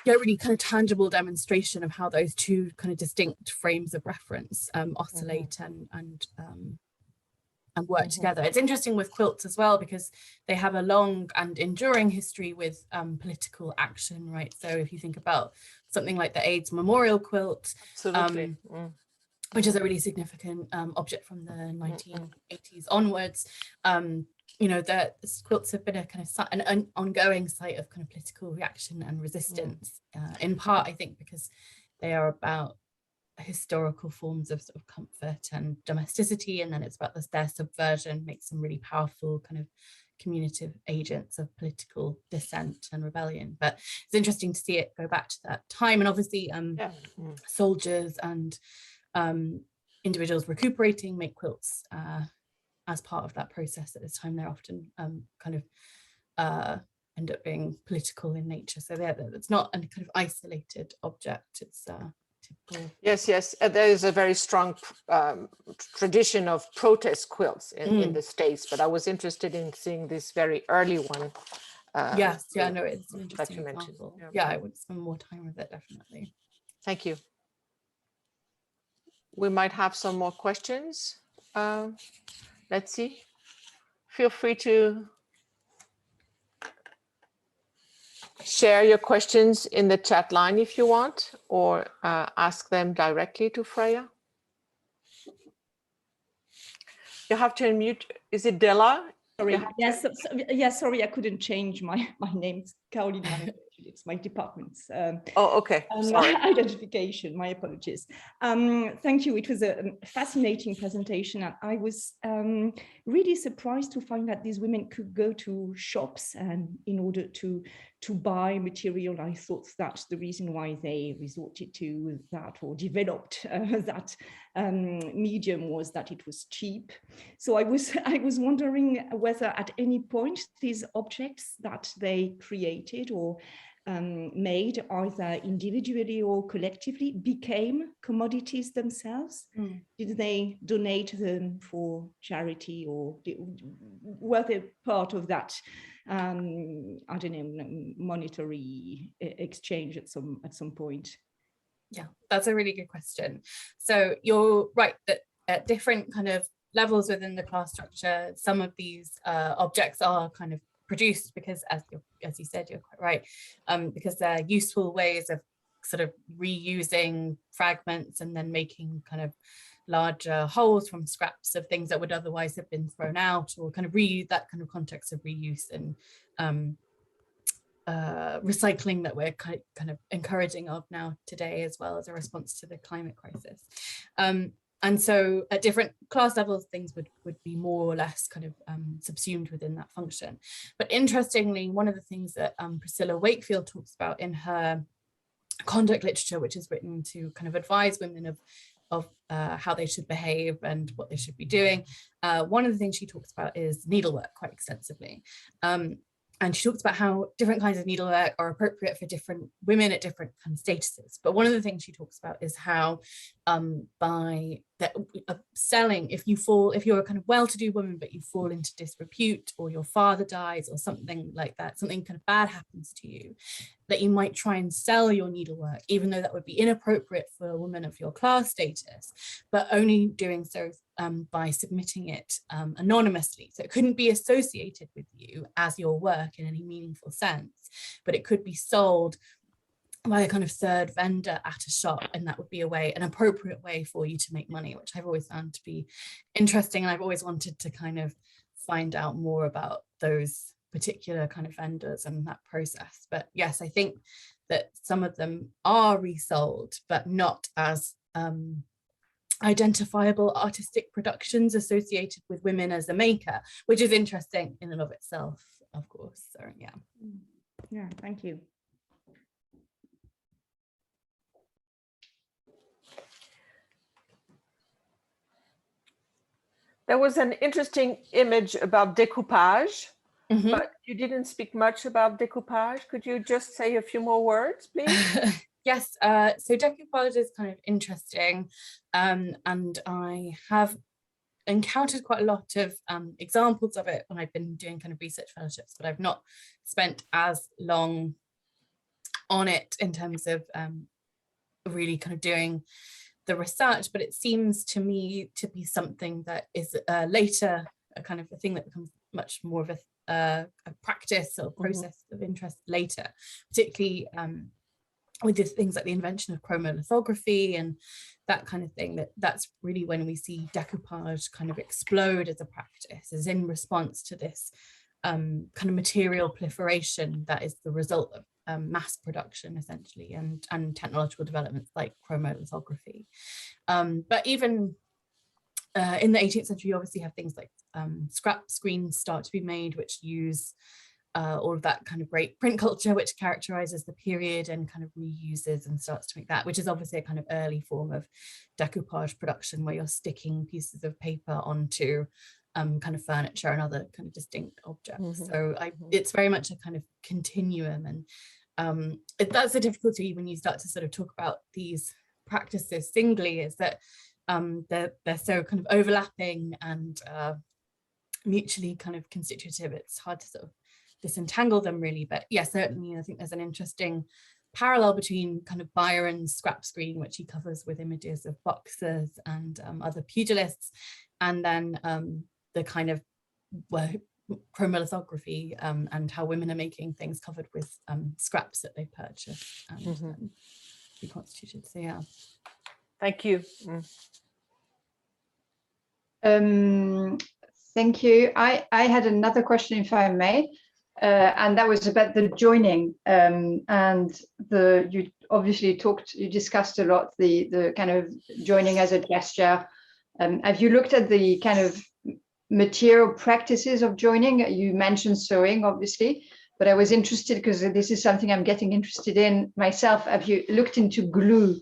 Speaker 2: really kind of tangible demonstration of how those two kind of distinct frames of reference oscillate and work together. It's interesting with quilts as well, because they have a long and enduring history with political action, right? So if you think about something like the AIDS memorial quilt, which is a really significant object from the 1980s onwards, you know, the quilts have been a kind of an ongoing site of kind of political reaction and resistance, in part, I think, because they are about historical forms of sort of comfort and domesticity, and then it's about their subversion makes them really powerful kind of communicative agents of political dissent and rebellion. But it's interesting to see it go back to that time, and obviously soldiers and individuals recuperating make quilts as part of that process at this time. They're often kind of end up being political in nature, so it's not a kind of isolated object. It's
Speaker 3: Yes, there is a very strong tradition of protest quilts in the States, but I was interested in seeing this very early one.
Speaker 2: No, it's an interesting example. I would spend more time with it, definitely.
Speaker 3: Thank you. We might have some more questions. Let's see. Feel free to share your questions in the chat line if you want, or ask them directly to Freya. You have to unmute. Is it Della?
Speaker 4: Sorry. Yes, sorry, I couldn't change my name. It's Caroline. It's my department's
Speaker 3: okay. Sorry.
Speaker 4: Identification. My apologies. Thank you. It was a fascinating presentation, and I was really surprised to find that these women could go to shops and in order to buy material. I thought that the reason why they resorted to that or developed that medium was that it was cheap. So I was wondering whether at any point these objects that they created or made, either individually or collectively, became commodities themselves. Did they donate them for charity, or were they part of that I don't know, monetary exchange at some point?
Speaker 2: Yeah, that's a really good question. So you're right that at different kind of levels within the class structure, some of these objects are kind of produced because, as you said, you're quite right, because they're useful ways of sort of reusing fragments and then making kind of larger wholes from scraps of things that would otherwise have been thrown out, or kind of that kind of context of reuse and recycling that we're kind of encouraging of now today, as well as a response to the climate crisis. And so at different class levels, things would be more or less kind of subsumed within that function. But interestingly, one of the things that Priscilla Wakefield talks about in her conduct literature, which is written to kind of advise women of how they should behave and what they should be doing, one of the things she talks about is needlework quite extensively. And she talks about how different kinds of needlework are appropriate for different women at different kind of statuses. But one of the things she talks about is how by selling, if you're a kind of well-to-do woman, but you fall into disrepute, or your father dies, or something like that, something kind of bad happens to you, that you might try and sell your needlework, even though that would be inappropriate for a woman of your class status, but only doing so by submitting it anonymously. So it couldn't be associated with you as your work in any meaningful sense, but it could be sold by a kind of third vendor at a shop, and that would be an appropriate way for you to make money, which I've always found to be interesting, and I've always wanted to kind of find out more about those particular kind of vendors and that process. But yes, I think that some of them are resold, but not as identifiable artistic productions associated with women as a maker, which is interesting in and of itself, of course. So
Speaker 4: yeah, thank you.
Speaker 3: There was an interesting image about decoupage,
Speaker 2: Mm-hmm.
Speaker 3: but you didn't speak much about decoupage. Could you just say a few more words, please?
Speaker 2: Yes, so decoupage is kind of interesting, and I have encountered quite a lot of examples of it when I've been doing kind of research fellowships, but I've not spent as long on it in terms of really kind of doing the research. But it seems to me to be something that is later, a kind of a thing that becomes much more of a practice or process of interest later, particularly with the things like the invention of chromolithography and that kind of thing. That's really when we see decoupage kind of explode as a practice, is in response to this kind of material proliferation that is the result of mass production, essentially, and technological developments like chromolithography. But even in the 18th century, you obviously have things like scrap screens start to be made, which use all of that kind of great print culture, which characterizes the period and kind of reuses and starts to make that, which is obviously a kind of early form of decoupage production, where you're sticking pieces of paper onto kind of furniture and other kind of distinct objects. So it's very much a kind of continuum, and that's the difficulty when you start to sort of talk about these practices singly, is that they're so kind of overlapping and mutually kind of constitutive. It's hard to sort of disentangle them really. But yeah, certainly I think there's an interesting parallel between kind of Byron's scrap screen, which he covers with images of boxers and other pugilists, and then the kind of chromolithography and how women are making things covered with scraps that they purchase and reconstituted. So yeah.
Speaker 3: Thank you.
Speaker 1: Thank you. I had another question, if I may, and that was about the joining. And you obviously you discussed a lot the kind of joining as a gesture. Have you looked at the kind of material practices of joining? You mentioned sewing, obviously, but I was interested because this is something I'm getting interested in myself. Have you looked into glue?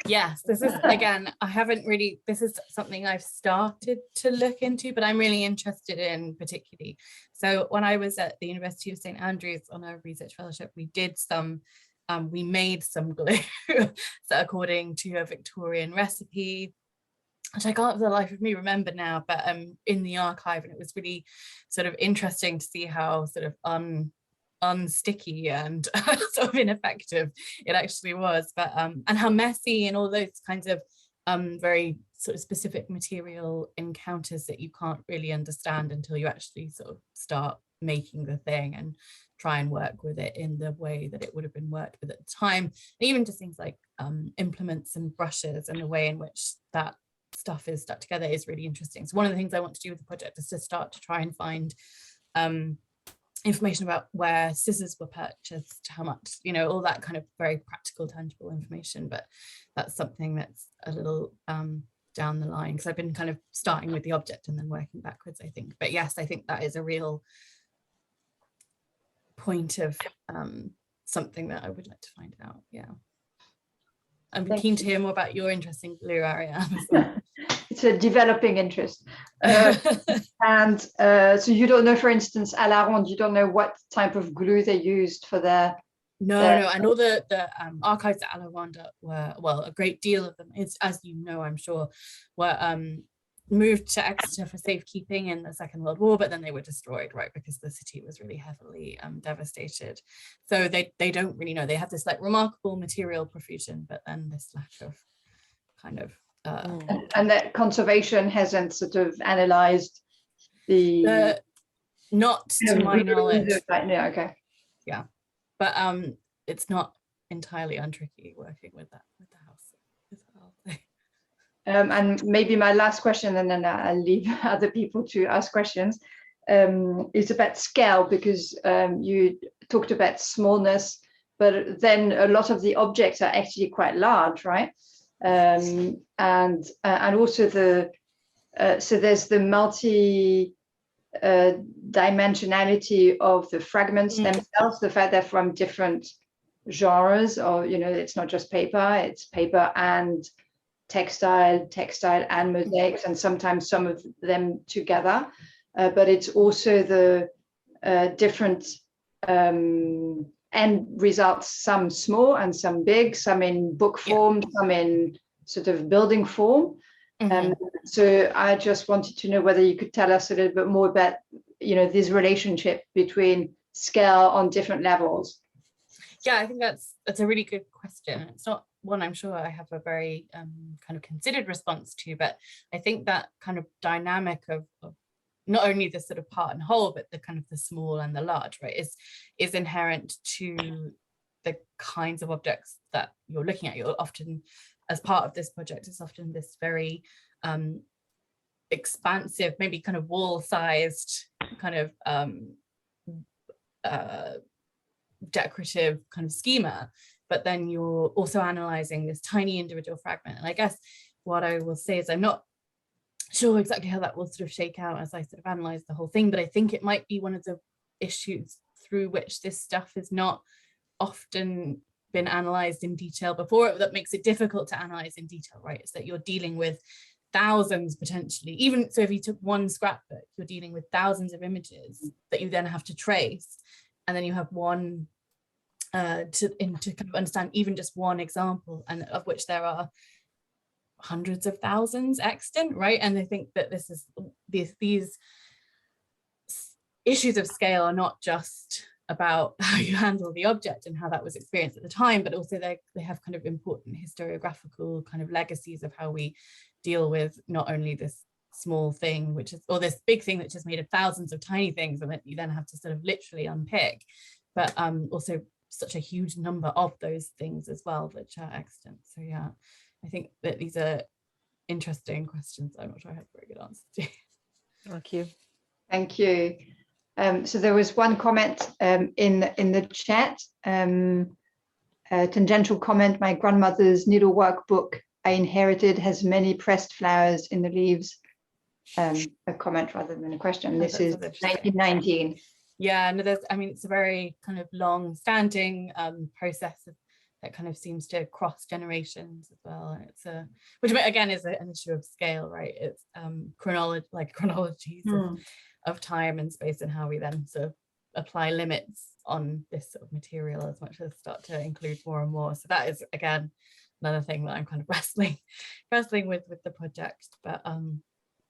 Speaker 2: Yes, this is, again, I haven't really, this is something I've started to look into, but I'm really interested in particularly. So when I was at the University of St Andrews on a research fellowship, we did we made some glue, so according to a Victorian recipe, which I can't for the life of me remember now, but in the archive, and it was really sort of interesting to see how sort of unsticky and sort of ineffective it actually was, but and how messy and all those kinds of very sort of specific material encounters that you can't really understand until you actually sort of start making the thing and try and work with it in the way that it would have been worked with at the time. And even just things like implements and brushes and the way in which that stuff is stuck together is really interesting. So one of the things I want to do with the project is to start to try and find information about where scissors were purchased, how much, you know, all that kind of very practical, tangible information. But that's something that's a little down the line, because I've been kind of starting with the object and then working backwards, I think. But yes, I think that is a real point of something that I would like to find out. Yeah. I'm keen to hear more about your interest in glue, Ariane.
Speaker 1: It's a developing interest. And so you don't know, for instance, Allarond, you don't know what type of glue they used for their...
Speaker 2: No, and all the archives at Allarond were, well, a great deal of them, is, as you know, I'm sure, were moved to Exeter for safekeeping in the Second World War, but then they were destroyed, right, because the city was really heavily devastated. So they don't really know. They have this like remarkable material profusion, but then this lack of kind of
Speaker 1: and that conservation hasn't sort of analyzed the
Speaker 2: not to my knowledge.
Speaker 1: Yeah, okay.
Speaker 2: Yeah, but it's not entirely untricky working with that with the house as well.
Speaker 1: And maybe my last question, and then I'll leave other people to ask questions, is about scale, because you talked about smallness, but then a lot of the objects are actually quite large, right? And also so there's the multi dimensionality of the fragments themselves, the fact they're from different genres, or it's not just paper, it's paper and textile and mosaics, and sometimes some of them together, but it's also the different end results, some small and some big, some in book form, some in sort of building form. So I just wanted to know whether you could tell us a little bit more about this relationship between scale on different levels.
Speaker 2: Yeah, I think that's a really good question. It's not one I'm sure I have a very kind of considered response to, but I think that kind of dynamic of not only the sort of part and whole, but the kind of the small and the large, right, is inherent to the kinds of objects that you're looking at. You're often, as part of this project, it's often this very expansive, maybe kind of wall-sized kind of decorative kind of schema, but then you're also analyzing this tiny individual fragment. And I guess what I will say is I'm not sure exactly how that will sort of shake out as I sort of analyze the whole thing, but I think it might be one of the issues through which this stuff is not often been analyzed in detail before, that makes it difficult to analyze in detail, right? It's that you're dealing with thousands potentially, even so if you took one scrapbook, you're dealing with thousands of images that you then have to trace, and then you have one to kind of understand even just one example, and of which there are hundreds of thousands extant, right? And I think that this is these issues of scale are not just about how you handle the object and how that was experienced at the time, but also they have kind of important historiographical kind of legacies of how we deal with not only this small thing, which is, or this big thing that's just made of thousands of tiny things, and that you then have to sort of literally unpick, but also such a huge number of those things as well, which are extant. So yeah, I think that these are interesting questions. I'm not sure I have a very good answer to.
Speaker 3: Thank you.
Speaker 1: Thank you. So there was one comment in the chat, a tangential comment. My grandmother's needlework book I inherited has many pressed flowers in the leaves. A comment rather than a question.
Speaker 2: Oh,
Speaker 1: this is 1919.
Speaker 2: Yeah, no, I mean, it's a very kind of long-standing process that kind of seems to cross generations as well. And it's which again is an issue of scale, right? It's chronologies of time and space, and how we then sort of apply limits on this sort of material as much as start to include more and more. So that is again another thing that I'm kind of wrestling with the project. But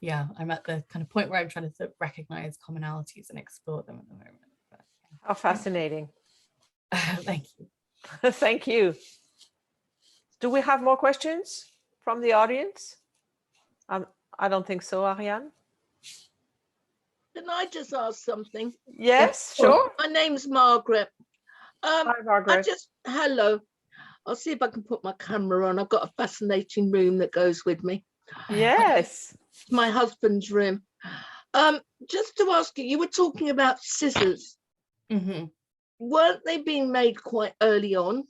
Speaker 2: yeah, I'm at the kind of point where I'm trying to sort of recognize commonalities and explore them at the moment. But, yeah.
Speaker 3: How fascinating.
Speaker 2: Thank you.
Speaker 3: Thank you. Do we have more questions from the audience? I don't think so, Ariane.
Speaker 5: Can I just ask something?
Speaker 3: Yes, sure.
Speaker 5: My name's Margaret.
Speaker 3: Hi, Margaret.
Speaker 5: Hello. I'll see if I can put my camera on. I've got a fascinating room that goes with me.
Speaker 3: Yes.
Speaker 5: It's my husband's room. Just to ask you, you were talking about scissors.
Speaker 2: Mm-hmm.
Speaker 5: Weren't they being made quite early on?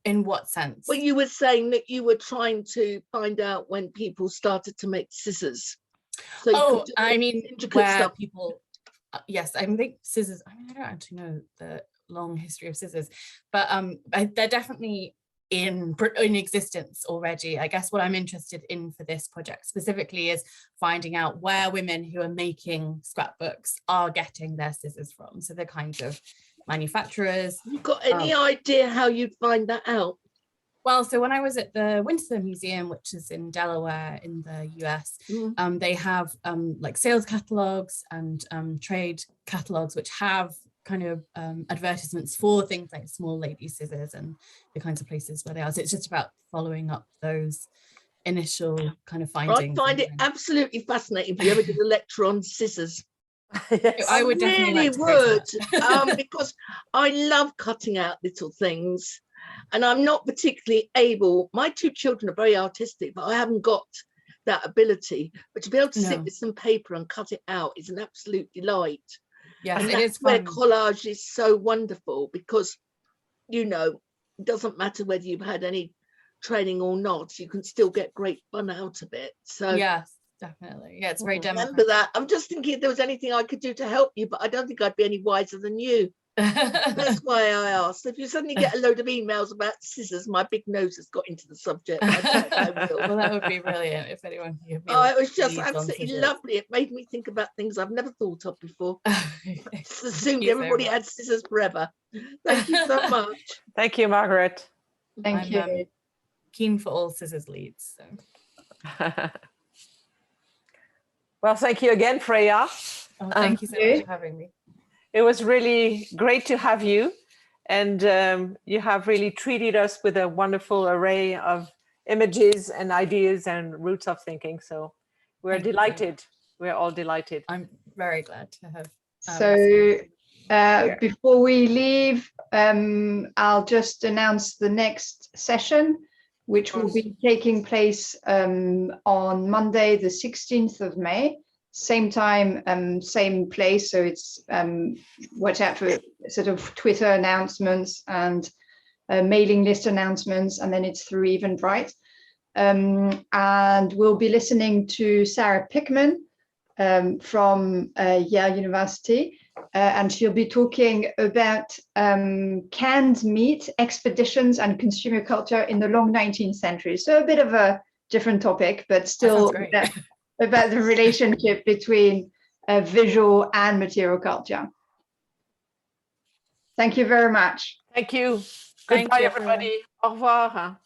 Speaker 2: In what sense?
Speaker 5: Well, you were saying that you were trying to find out when people started to make scissors. So
Speaker 2: I mean,
Speaker 5: intricate
Speaker 2: where
Speaker 5: stuff.
Speaker 2: people, yes, I think scissors, I mean, I don't actually know the long history of scissors, but they're definitely in existence already. I guess what I'm interested in for this project specifically is finding out where women who are making scrapbooks are getting their scissors from. So the kinds of manufacturers.
Speaker 5: You got any idea how you'd find that out?
Speaker 2: Well, so when I was at the Winter Museum, which is in Delaware in the US, they have like sales catalogs and trade catalogs, which have kind of advertisements for things like small lady scissors and the kinds of places where they are. So it's just about following up those initial kind of findings.
Speaker 5: I find it absolutely fascinating. If you ever did a lecture on scissors,
Speaker 3: Yes.
Speaker 2: I would definitely
Speaker 5: really
Speaker 2: like to go to
Speaker 5: would, because I love cutting out little things, and I'm not particularly able. My two children are very artistic, but I haven't got that ability. But to be able to sit
Speaker 2: No.
Speaker 5: with some paper and cut it out is an absolute delight.
Speaker 2: Yes,
Speaker 5: And
Speaker 2: it
Speaker 5: that's
Speaker 2: is
Speaker 5: where
Speaker 2: fun.
Speaker 5: collage is so wonderful, because, you know, it doesn't matter whether you've had any training or not, you can still get great fun out of it. So
Speaker 2: Yes, definitely. Yeah, it's very
Speaker 5: remember
Speaker 2: democratic.
Speaker 5: that. I'm just thinking if there was anything I could do to help you, but I don't think I'd be any wiser than you. That's why I asked. If you suddenly get a load of emails about scissors, my big nose has got into the subject. I don't know if I will.
Speaker 2: Well, that would be brilliant if anyone could give me
Speaker 5: Oh, it was just
Speaker 2: leads on
Speaker 5: absolutely
Speaker 2: scissors.
Speaker 5: lovely. It made me think about things I've never thought of before. Just assumed
Speaker 2: you so
Speaker 5: everybody
Speaker 2: much.
Speaker 5: had scissors forever. Thank you so much.
Speaker 3: Thank you, Margaret.
Speaker 1: Thank
Speaker 2: I'm
Speaker 1: you.
Speaker 2: keen for all scissors leads. So.
Speaker 3: Well, thank you again, Freya.
Speaker 2: Oh, thank you so much for having me.
Speaker 3: It was really great to have you. And you have really treated us with a wonderful array of images and ideas and routes of thinking. So we're
Speaker 2: Thank you.
Speaker 3: delighted. We're all delighted.
Speaker 2: I'm very glad to have.
Speaker 1: So before we leave, I'll just announce the next session, which will be taking place on Monday, the 16th of May, same time, same place. So it's watch out for sort of Twitter announcements and mailing list announcements, and then it's through Eventbrite. And we'll be listening to Sarah Pickman from Yale University, and she'll be talking about canned meat expeditions and consumer culture in the long 19th century. So a bit of a different topic, but still about the relationship between visual and material culture. Thank you very much.
Speaker 3: Thank you.
Speaker 2: Thank
Speaker 3: Goodbye,
Speaker 2: you,
Speaker 3: everybody. Au revoir.